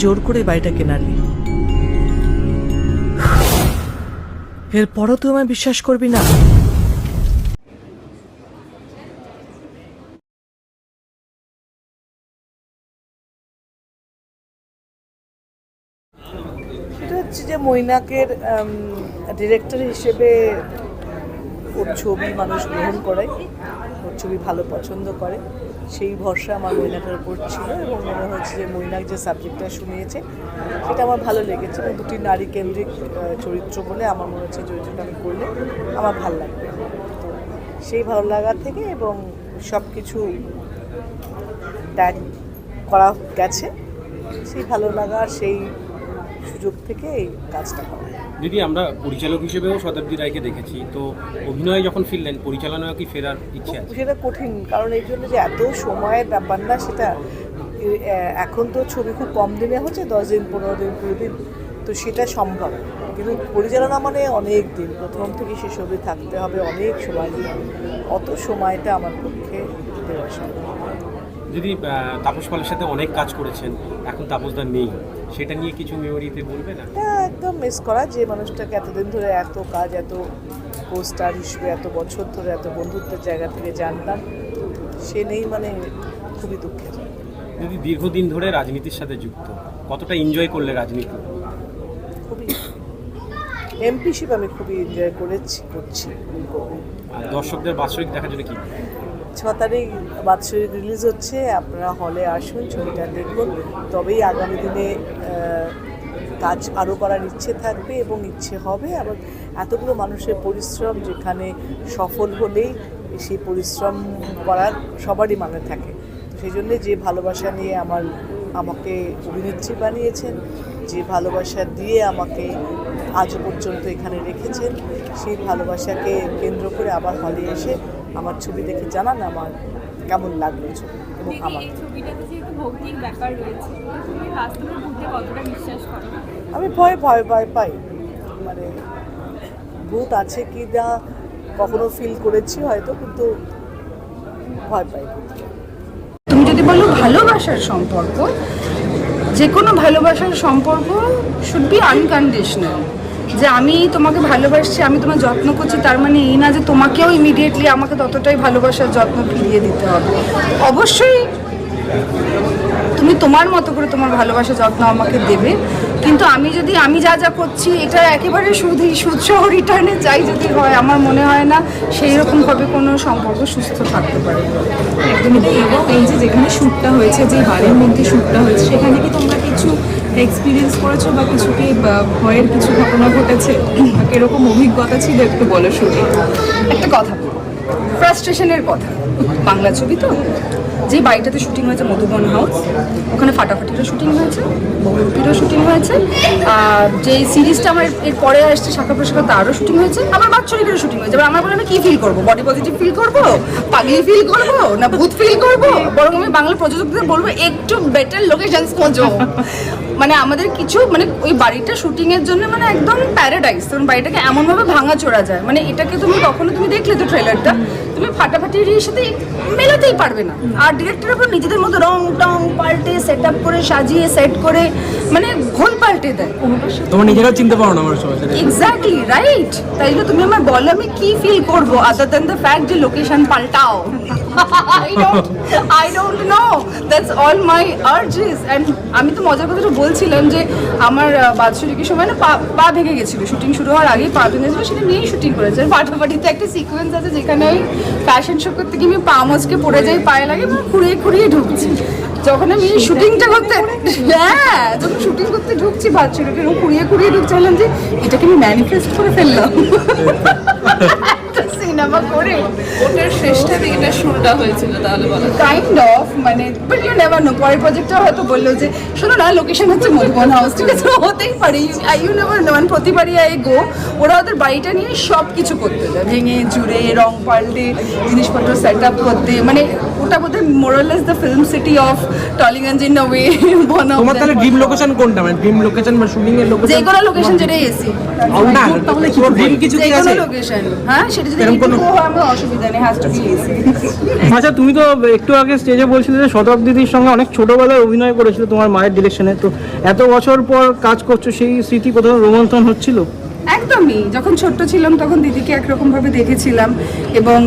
জোর করে বাড়িটা কেনালি, এরপরও তুই আমায় বিশ্বাস করবি না? সেটা হচ্ছে যে মৈনাকের ডিরেক্টর হিসেবে ওর ছবি মানুষ গ্রহণ করে, ওর ছবি ভালো পছন্দ করে, সেই ভরসা আমার মৈনাকের উপর ছিল। এবং মনে হচ্ছে যে মৈনাক যে সাবজেক্টটা শুনিয়েছে সেটা আমার ভালো লেগেছে, এবং দুটি নারী কেন্দ্রিক চরিত্র বলে আমার মনে হচ্ছে চরিত্রটা আমি করলে আমার ভালো লাগবে। তো সেই ভালো লাগা থেকে এবং সব কিছু ট্যাগ করা গেছে, সেই ভালো লাগা সেই সুযোগ থেকে এই কাজটা করা। দিদি, আমরা পরিচালক হিসেবেও শতাব্দী রায়কে দেখেছি, তো অভিনয়ে যখন ফিরলেন পরিচালনায় কি ফেরার ইচ্ছে আছে? সেটা কঠিন, কারণ এই জন্য যে এত সময়ের ব্যাপার না সেটা। এখন তো ছবি খুব কম দিনে হচ্ছে, 10 দিন 15 দিন 20 দিন, তো সেটা সম্ভব। কিন্তু পরিচালনা মানে অনেক দিন, প্রথম থেকে শেষ অবধি থাকতে হবে, অনেক সময় দিতে হবে। অত সময়টা আমার পক্ষে দেওয়া সম্ভব। দিদি, তাপস পালের সাথে অনেক কাজ করেছেন, এখন তাপসদা নেই, সেটা নিয়ে কিছু মেমোরিতে বলবেন? এটা একদম মিস করা, যে মানুষটাকে এতদিন ধরে এত কাজ, এত পোস্টার হিসেবে এত বছর ধরে এত বন্ধুত্বের জায়গা থেকে জানতাম, সে নেই, মানে খুবই দুঃখের। দিদি, দীর্ঘদিন ধরে রাজনীতির সাথে যুক্ত, কতটা এনজয় করলে রাজনীতি? খুবই এমপি হিসেবে আমি খুবই এনজয় করছি। আর দর্শকদের বাৎসরিক দেখার জন্য কি? 6 তারিখ বাৎসরিক রিলিজ হচ্ছে, আপনারা হলে আসুন, ছবিটা দেখুন, তবেই আগামী দিনে কাজ আরও করার ইচ্ছে থাকবে এবং ইচ্ছে হবে। এবং এতগুলো মানুষের পরিশ্রম, যেখানে সফল হলেই সেই পরিশ্রম করার সবারই মানে থাকে। তো সেই জন্যে যে ভালোবাসা নিয়ে আমাকে অভিনেত্রী বানিয়েছেন, যে ভালোবাসা দিয়ে আমাকে আজও পর্যন্ত এখানে রেখেছেন, সেই ভালোবাসাকে কেন্দ্র করে আবার হলে এসে আমার ছবি দেখে জানান আমার কেমন লাগলো ছবি। এবং আমার আমি ভয় পাই, মানে ভূত আছে কি না কখনো ফিল করেছি হয়তো, কিন্তু ভয় পাই। তুমি যদি বলো ভালোবাসার সম্পর্ক, যে কোনো ভালোবাসার সম্পর্ক শুড বি আনকন্ডিশনাল। যে আমি তোমাকে ভালোবাসছি, আমি তোমার যত্ন করছি, তার মানে এই না যে তোমাকেও ইমিডিয়েটলি আমাকে ততটাই ভালোবাসার যত্ন ফিরিয়ে দিতে হবে। অবশ্যই তুমি তোমার মতো করে তোমার ভালোবাসার যত্ন আমাকে দেবে, কিন্তু আমি যা যা করছি এটা একেবারে সুদসহ রিটার্নে চাই যদি হয়, আমার মনে হয় না সেই রকমভাবে কোনো সম্পর্ক সুস্থ থাকতে পারে। একদমই। এবং এই যে যেখানে শ্যুটটা হয়েছে, যে বাড়ির মধ্যে শ্যুটটা হয়েছে, সেখানে কি তোমরা কিছু এক্সপিরিয়েন্স করেছো বা কিছু কি ভয়ের কিছু ঘটনা ঘটেছে, কিরকম অভিজ্ঞতা ছিল একটু বলো শুনে। একটা কথা, ফ্রাস্ট্রেশনের কথা, বাংলা ছবি তো, যে বাড়িটাতে শুটিং হয়েছে মধুবন হাউস, ওখানে ফাটাফাটিরও শুটিং হয়েছে, বহুরূপীরও শুটিং হয়েছে, আর যে সিরিজটা আমার এর পরে আসছে শাখা প্রশাখা, তারও শুটিং হয়েছে, আবার বাৎসরিকেরও শুটিং হয়েছে। এবার আমার বলে আমি কী ফিল করবো? বডি পজিটিভ ফিল করবো, পাগলি ফিল করবো, না ভূত ফিল করবো? বরং আমি বাংলা প্রযোজকদের বলবো একটু বেটার লোকেশনস খোঁজো। মানে আমাদের কিছু, মানে ওই বাড়িটা শুটিংয়ের জন্য মানে একদম প্যারাডাইস। তখন বাড়িটাকে এমনভাবে ভাঙা চোরা যায়, মানে এটাকে তুমি তুমি দেখলে তো ট্রেলারটা, তুমি ফাটাফাটির সাথে মেলাতেই পারবে না। আর ডিরেক্টরের উপর নিজেদের মতো রং টং পাল্টে সেট আপ করে সাজিয়ে সেট করে মানে ঘোল পাল্টে দেয়, তোমার নিজেরাও চিনতে পারো না আমার সময়। Exactly right. তাই জন্য তুমি আমার বলো আমি কি ফিল করবো, আদার দ্যান দ্য ফ্যাক্ট যে location পাল্টাও। I don't know. That's all my urges. And আমি তো মজার কথাটা বলছিলাম যে আমার বাৎসরিকের সময় না পা ভেঙে গেছিল, শুটিং শুরু হওয়ার আগেই পা ভেঙেছিল, সেটা নিয়েই শুটিং করেছে। ফাটাফাটিতে একটা সিকোয়েন্স আছে যেখানে ওই ফ্যাশন শো করতে গিয়ে আমি পা মচকে পড়ে যাই, পায়ে লাগে, খুঁড়িয়ে ঢুকছি। যখন আমি শুটিংটা করতে, হ্যাঁ যখন শুটিং করতে ঢুকছি বাৎসরিকের, খুঁড়িয়ে ঢুকছি, বললাম যে এটাকে আমি ম্যানিফেস্ট করে ফেললাম সিনেমা করে। ওটার শেষটা থেকে এটা শুরুটা হয়েছিল তাহলে বলো? কাইন্ড অফ, মানে বাট ইউ নেভার নো, পরের প্রজেক্টটা হয়তো বললো যে শোনো না লোকেশন হচ্ছে মধুবন হাউস, ঠিক আছে, হতেই পারে, ইউ নেভার নো। মানে প্রতিবারই আই গো, ওরা ওদের বাড়িটা নিয়ে সব কিছু করতে যায়, ভেঙে জুড়ে রং পাল্টে জিনিসপত্র সেট আপ করতে, মানে ওটা বোধহয় more or less the film city of Tollygunge in a way. তোমার তাহলে ড্রিম লোকেশন কোনটা, মানে ড্রিম লোকেশন বা শুটিং এর লোকেশন? যে কোনো লোকেশন যেটা এসি, তাহলে কি ড্রিম কিছু কি আছে? লোকেশন, হ্যাঁ সেটা যদি কোনো আমার অসুবিধা নেই, হ্যাজ টু বি এসি। আচ্ছা, তুমি তো একটু আগে স্টেজে বলছিলে যে শতাব্দীদির সঙ্গে অনেক ছোটবেলায় অভিনয় করেছিল তোমার মায়ের ডিরেকশনে, তো এত বছর পর কাজ করছো, সেই স্মৃতি কোথাও রোমন্থন হচ্ছিল? একদমই, যখন ছোট্ট ছিলাম তখন দিদিকে একরকম ভাবে দেখেছিলাম এবং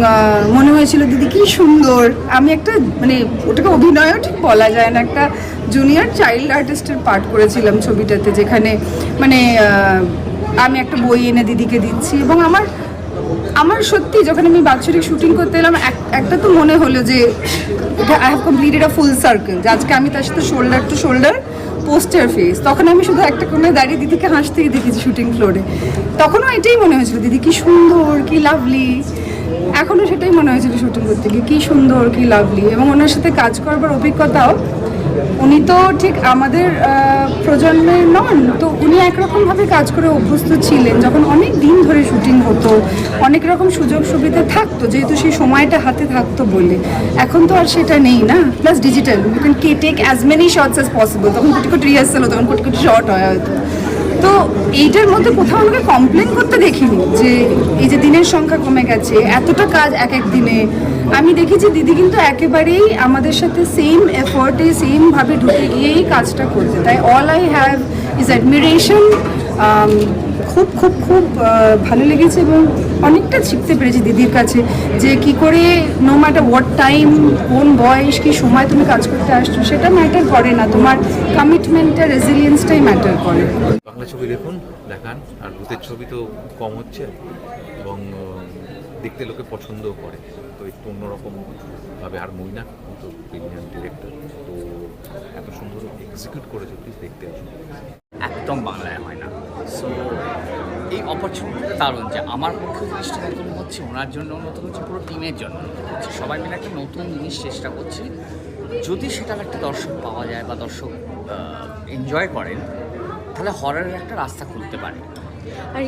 মনে হয়েছিল দিদি কি সুন্দর। আমি একটা মানে ওটাকে অভিনয়ও ঠিক বলা যায় না, একটা জুনিয়র চাইল্ড আর্টিস্টের পার্ট করেছিলাম ছবিটাতে, যেখানে মানে আমি একটা বই এনে দিদিকে দিচ্ছি এবং আমার সত্যি যখন আমি বাৎসরিক শুটিং করতে এলাম একটা তো মনে হলো যে I have completed a full circle, যে আজকে আমি তার সাথে shoulder two shoulder poster face. তখন আমি শুধু একটা কোণে দাঁড়িয়ে দিদিকে হাসতেই দেখেছি শুটিং ফ্লোরে, তখনও এটাই মনে হয়েছিল দিদি কি সুন্দর, কি লাভলি। এখনও সেটাই মনে হয়েছিল শুটিং করতে গিয়ে, কি সুন্দর, কি লাভলি। এবং ওনার সাথে কাজ করবার অভিজ্ঞতাও, উনি তো ঠিক আমাদের প্রজন্মের নন, তো উনি একরকমভাবে কাজ করে অভ্যস্ত ছিলেন। যখন অনেক দিন ধরে শুটিং হতো, অনেক রকম সুযোগ সুবিধা থাকতো, যেহেতু সেই সময়টা হাতে থাকতো বলে। এখন তো আর সেটা নেই না, plus digital, you can take as many shorts as possible. তখন কোটি কোটি রিহার্সাল হতো, তখন কোটি কোটি শর্ট হয় হয়তো। তো এইটার মধ্যে কোথাও আমাকে কমপ্লেন করতে দেখিনি যে এই যে দিনের সংখ্যা কমে গেছে, এতটা কাজ এক এক দিনে। আমি দেখেছি দিদি কিন্তু একেবারেই আমাদের সাথে সেম এফোর্টে সেমভাবে ঢুকে গিয়েই কাজটা করতে। তাই all I have is admiration. খুব খুব খুব ভালো লেগেছে এবং অনেকটা শিখতে পেরেছি দিদির কাছে, যে কি করে নো ম্যাটার হোয়াট টাইম, কোন বয়স, কি সময় তুমি কাজ করতে আসছো, সেটা ম্যাটার করে না, তোমার কমিটমেন্টটা, রেজিলিয়েন্সটাই ম্যাটার করে। বাংলা ছবি দেখুন, দেখান। আর ভূতের ছবি তো কম হচ্ছে এবং দেখতে লোকে পছন্দও করে, তো একটু অন্যরকমভাবে। আর মইনা তো ব্রিলিয়ান্ট ডিরেক্টর, তো এত সুন্দর এক্সিকিউট করেছে, প্লিজ দেখতে আসুন। একদম বাংলায় হয় না। সো এই অপরচুনিটিটা দারুণ, যে আমার পক্ষে জিনিসটা নতুন হচ্ছে, ওনার জন্য নতুন হচ্ছে, পুরো টিমের জন্য নতুন হচ্ছে। সবাই মিলে একটা নতুন জিনিস চেষ্টা করছি। যদি সেটার একটা দর্শক পাওয়া যায় বা দর্শক এনজয় করেন, তাহলে হররের একটা রাস্তা খুলতে পারে। আর